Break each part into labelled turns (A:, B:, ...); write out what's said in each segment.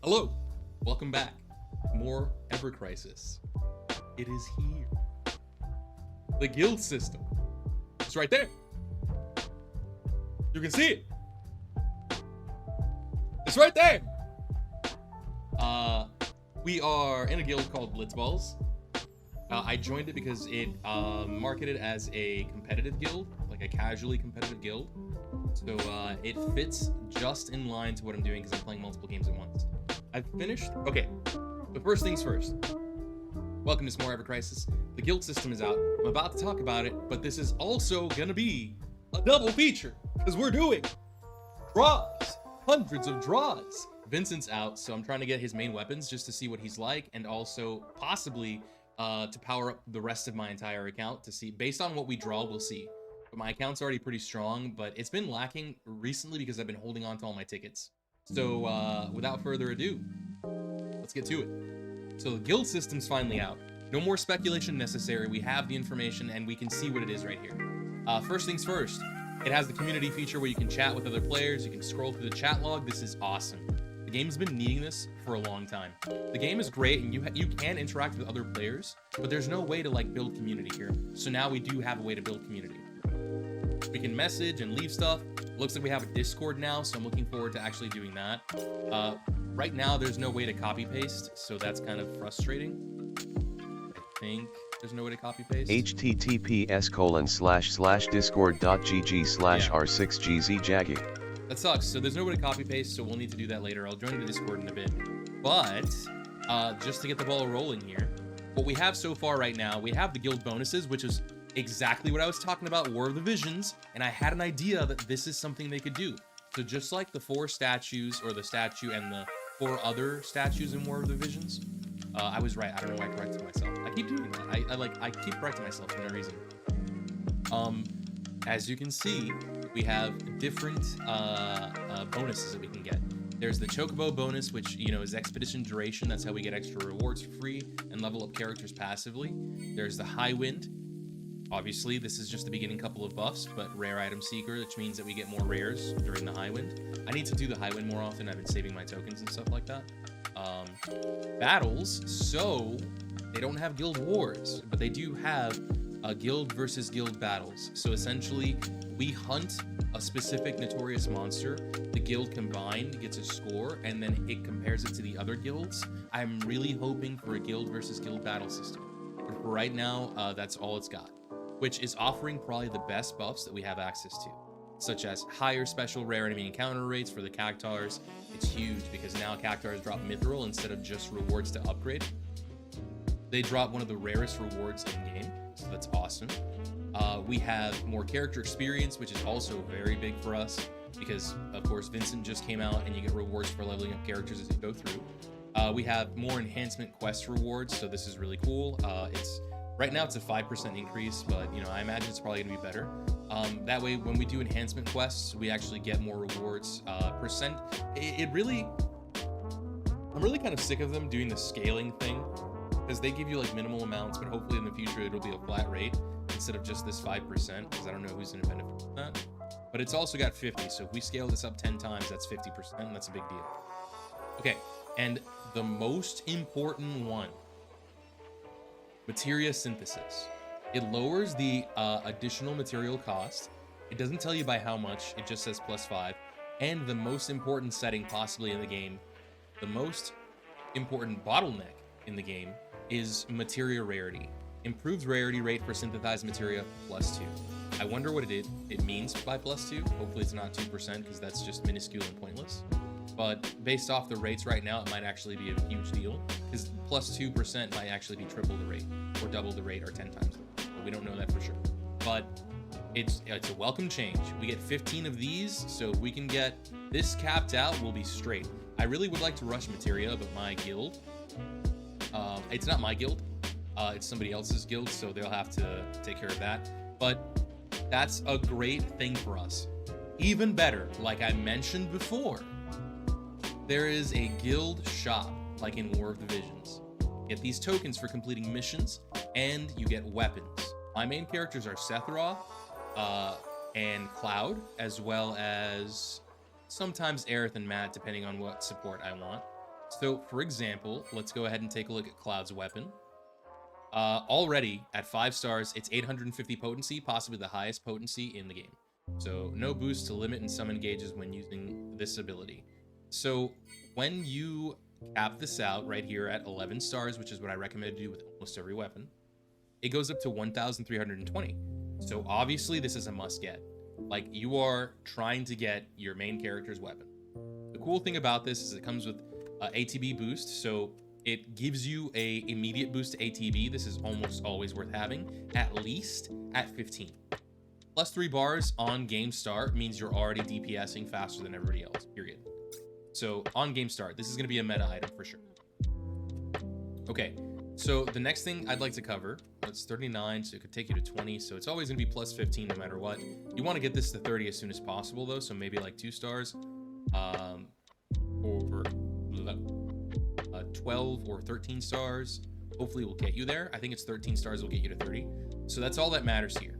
A: Hello, welcome back. More Ever Crisis. It is here. The guild system. It's right there. You can see it. It's right there. We are in a guild called Blitzballs. I joined it because it marketed as a competitive guild, like a casually competitive guild. So it fits just in line to what I'm doing because I'm playing multiple games at once. I've finished. Okay, but first things first. Welcome to some more Ever Crisis. The guild system is out. I'm about to talk about it, but this is also gonna be a double feature because we're doing draws, hundreds of draws. Vincent's out, so I'm trying to get his main weapons just to see what he's like, and also possibly to power up the rest of my entire account to see. Based on what we draw, we'll see. But my account's already pretty strong, but it's been lacking recently because I've been holding on to all my tickets. So without further ado, let's get to it. So the guild system's finally out. No more speculation necessary. We have the information and we can see what it is right here. First things first, it has the community feature where you can chat with other players. You can scroll through the chat log. This is awesome. The game's been needing this for a long time. The game is great and you can interact with other players, but there's no way to like build community here. So now we do have a way to build community. We can message and leave stuff. Looks like we have a Discord now, so I'm looking forward to actually doing that. Right now, there's no way to copy paste, so that's kind of frustrating. I think there's no way to copy paste.
B: https://discord.gg/r6gzjaggy.
A: That sucks. So there's no way to copy paste, so we'll need to do that later. I'll join the Discord in a bit. But just to get the ball rolling here, what we have so far right now, we have the guild bonuses, which is exactly what I was talking about, War of the Visions, and I had an idea that this is something they could do. So just like the 4 statues, or the statue and the 4 other statues in War of the Visions, I was right. I don't know why I corrected myself. I keep doing that. I keep correcting myself for no reason. As you can see, we have different bonuses that we can get. There's the Chocobo bonus, which, you know, is expedition duration. That's how we get extra rewards for free and level up characters passively. There's the High Wind. Obviously, this is just the beginning couple of buffs, but Rare Item Seeker, which means that we get more rares during the High Wind. I need to do the High Wind more often. I've been saving my tokens and stuff like that. Battles, so they don't have guild wars, but they do have guild versus guild battles. So essentially, we hunt a specific notorious monster, the guild combined gets a score, and then it compares it to the other guilds. I'm really hoping for a guild versus guild battle system. But for right now, that's all it's got, which is offering probably the best buffs that we have access to, such as higher special rare enemy encounter rates for the Cactars. It's huge because now Cactars drop Mithril instead of just rewards to upgrade. They drop one of the rarest rewards in game, so that's awesome. We have more character experience, which is also very big for us because, of course, Vincent just came out and you get rewards for leveling up characters as you go through. We have more enhancement quest rewards, so this is really cool. Right now it's a 5% increase, but you know, I imagine it's probably gonna be better. That way, when we do enhancement quests, we actually get more rewards. I'm really kind of sick of them doing the scaling thing because they give you like minimal amounts, but hopefully in the future it'll be a flat rate instead of just this 5%, because I don't know who's gonna benefit from that. But it's also got 50, so if we scale this up 10 times, that's 50%, and that's a big deal. Okay, and the most important one, materia synthesis. It lowers the additional material cost. It doesn't tell you by how much, it just says +5. And the most important setting possibly in the game, the most important bottleneck in the game, is materia rarity. Improved rarity rate for synthesized materia +2. I wonder what it means by +2. Hopefully it's not 2% because that's just minuscule and pointless. But based off the rates right now, it might actually be a huge deal because +2% might actually be triple the rate or double the rate or 10 times the rate. But we don't know that for sure. But it's a welcome change. We get 15 of these, so if we can get this capped out, we'll be straight. I really would like to rush materia, but my guild, it's not my guild, it's somebody else's guild, so they'll have to take care of that. But that's a great thing for us. Even better, like I mentioned before, there is a guild shop, like in War of the Visions. Get these tokens for completing missions, and you get weapons. My main characters are Sethra and Cloud, as well as sometimes Aerith and Matt, depending on what support I want. So, for example, let's go ahead and take a look at Cloud's weapon. Already at 5 stars, it's 850 potency, possibly the highest potency in the game. So no boost to limit and summon gauges when using this ability. So when you cap this out right here at 11 stars, which is what I recommend to do with almost every weapon, it goes up to 1,320. So obviously this is a must get. Like, you are trying to get your main character's weapon. The cool thing about this is it comes with ATB boost, so it gives you a immediate boost to ATB. This is almost always worth having, at least at 15. Plus 3 bars on game start means you're already DPSing faster than everybody else, period. So on game start, this is going to be a meta item for sure. Okay, so the next thing I'd like to cover, it's 39, so it could take you to 20, so it's always going to be plus 15 no matter what. You want to get this to 30 as soon as possible, though, so maybe like 2 stars, or 12 or 13 stars. Hopefully we'll get you there. I think it's 13 stars will get you to 30. So that's all that matters here.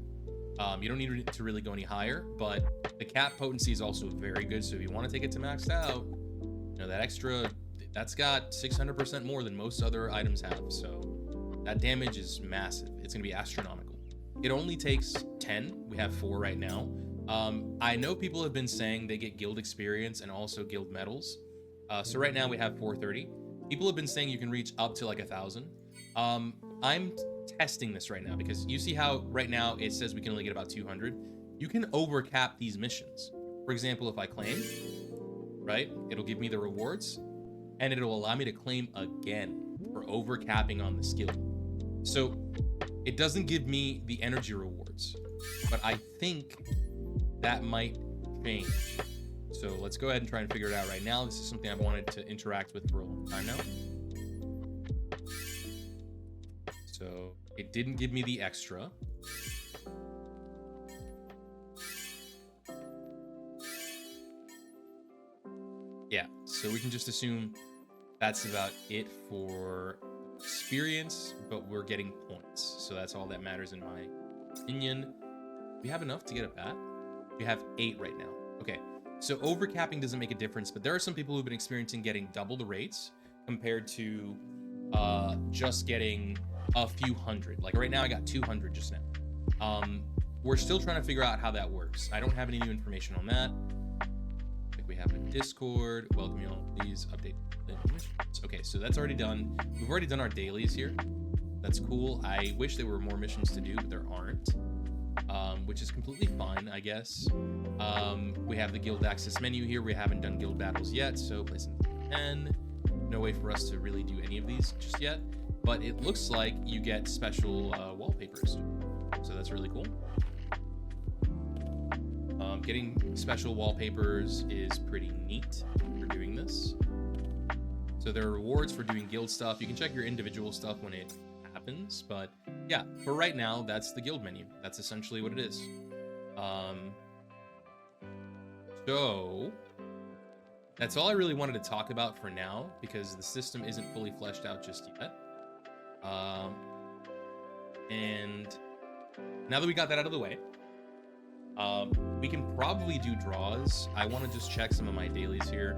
A: You don't need to really go any higher, but the cap potency is also very good. So if you want to take it to maxed out, you know, that extra, that's got 600% more than most other items have. So that damage is massive. It's going to be astronomical. It only takes 10. We have 4 right now. I know people have been saying they get guild experience and also guild medals. So right now we have 430. People have been saying you can reach up to like 1,000. I'm testing this right now because you see how right now it says we can only get about 200. You can overcap these missions. For example, if I claim, right, it'll give me the rewards and it'll allow me to claim again for overcapping on the skill. So it doesn't give me the energy rewards, but I think that might change. So let's go ahead and try and figure it out right now. This is something I've wanted to interact with for a long time now. So it didn't give me the extra. Yeah, so we can just assume that's about it for experience, but we're getting points. So that's all that matters in my opinion. We have enough to get a bat? We have 8 right now. Okay. So overcapping doesn't make a difference, but there are some people who've been experiencing getting double the rates compared to just getting a few hundred. Like right now I got 200 just now. We're still trying to figure out how that works. I don't have any new information on that. Like we have a Discord. Welcome you all. Please update the missions. Okay, so that's already done. We've already done our dailies here. That's cool. I wish there were more missions to do, but there aren't. Which is completely fine, I guess. We have the guild access menu here. We haven't done guild battles yet, so place in 10. No way for us to really do any of these just yet, but it looks like you get special wallpapers, so that's really cool. Getting special wallpapers is pretty neat for doing this. So there are rewards for doing guild stuff. You can check your individual stuff when it happens, but yeah, for right now, that's the guild menu. That's essentially what it is. So that's all I really wanted to talk about for now, because the system isn't fully fleshed out just yet. And now that we got that out of the way, we can probably do draws. I want to just check some of my dailies here.